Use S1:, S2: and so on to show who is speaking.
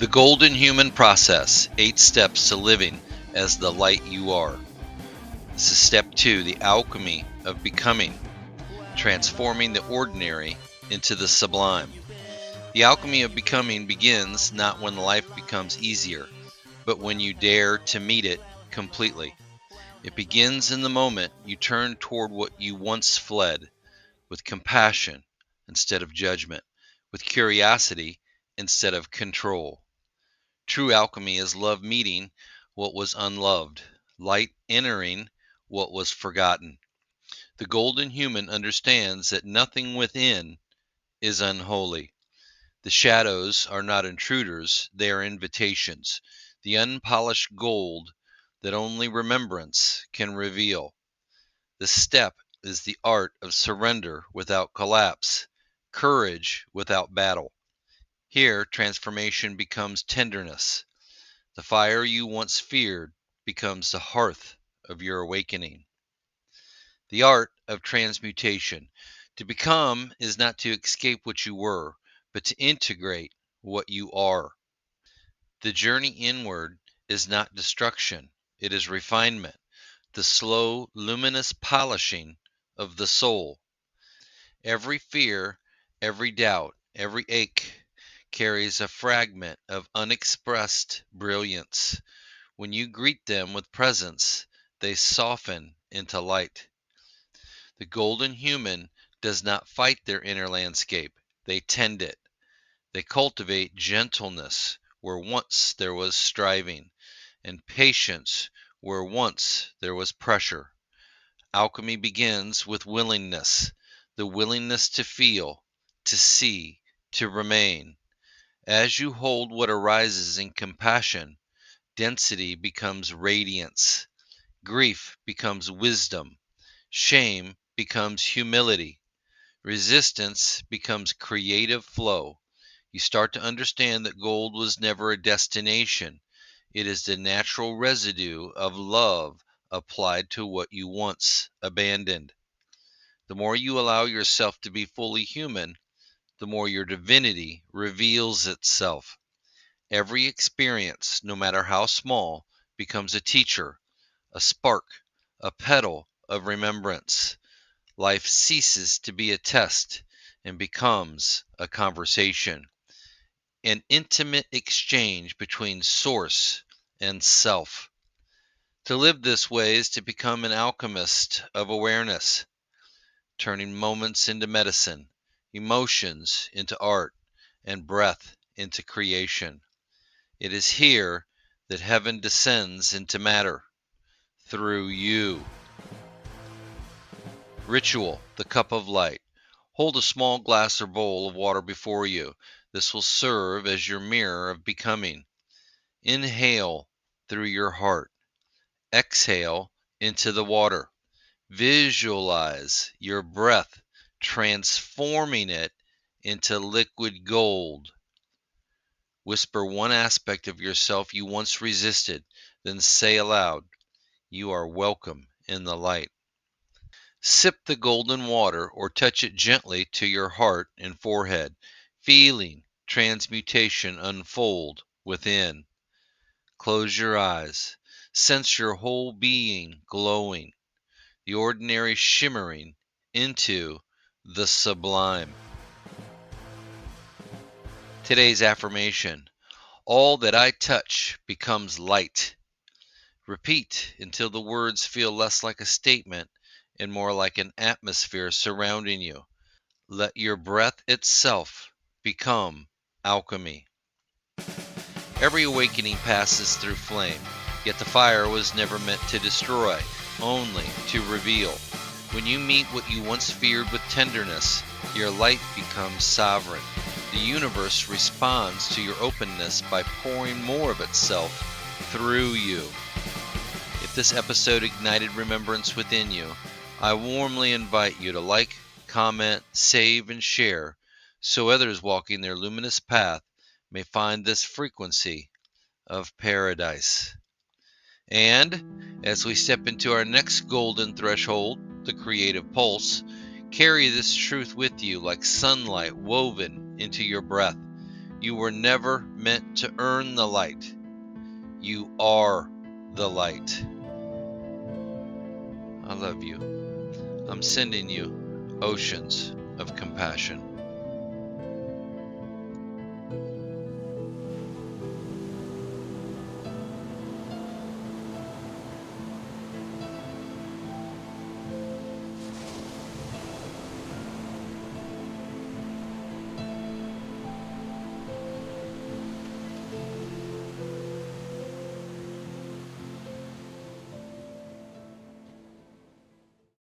S1: The Golden Human Process, 8 Steps to Living as the Light You Are. This is Step 2, the Alchemy of Becoming, transforming the ordinary into the sublime. The alchemy of becoming begins not when life becomes easier, but when you dare to meet it completely. It begins in the moment you turn toward what you once fled, with compassion instead of judgment, with curiosity instead of control. True alchemy is love meeting what was unloved, light entering what was forgotten. The golden human understands that nothing within is unholy. The shadows are not intruders, they are invitations, the unpolished gold that only remembrance can reveal. The step is the art of surrender without collapse, courage without battle. Here, transformation becomes tenderness. The fire you once feared becomes the hearth of your awakening. The art of transmutation. To become is not to escape what you were, but to integrate what you are. The journey inward is not destruction, it is refinement, the slow, luminous polishing of the soul. Every fear, every doubt, every ache carries a fragment of unexpressed brilliance. When you greet them with presence, they soften into light. The golden human does not fight their inner landscape, they tend it. They cultivate gentleness where once there was striving, and patience where once there was pressure. Alchemy begins with willingness, the willingness to feel, to see, to remain. As you hold what arises in compassion, density becomes radiance, grief becomes wisdom, shame becomes humility, resistance becomes creative flow. You start to understand that gold was never a destination. It is the natural residue of love applied to what you once abandoned. The more you allow yourself to be fully human, the more your divinity reveals itself. Every experience, no matter how small, becomes a teacher, a spark, a petal of remembrance. Life ceases to be a test and becomes a conversation, an intimate exchange between source and self. To live this way is to become an alchemist of awareness, turning moments into medicine, emotions into art, and breath into creation. It is here that heaven descends into matter, through you. Ritual, the cup of light. Hold a small glass or bowl of water before you. This will serve as your mirror of becoming. Inhale through your heart. Exhale into the water. Visualize your breath transforming it into liquid gold. Whisper one aspect of yourself you once resisted, then say aloud, "You are welcome in the light." Sip the golden water or touch it gently to your heart and forehead, feeling transmutation unfold within. Close your eyes. Sense your whole being glowing, the ordinary shimmering into the sublime. Today's affirmation: all that I touch becomes light. Repeat until the words feel less like a statement and more like an atmosphere surrounding you. Let your breath itself become alchemy. Every awakening passes through flame, yet the fire was never meant to destroy, only to reveal. When you meet what you once feared with tenderness, your light becomes sovereign. The universe responds to your openness by pouring more of itself through you. If this episode ignited remembrance within you, I warmly invite you to like, comment, save, and share so others walking their luminous path may find this frequency of paradise. And as we step into our next golden threshold, the creative pulse, carry this truth with you like sunlight woven into your breath. You were never meant to earn the light. You are the light. I love you. I'm sending you oceans of compassion.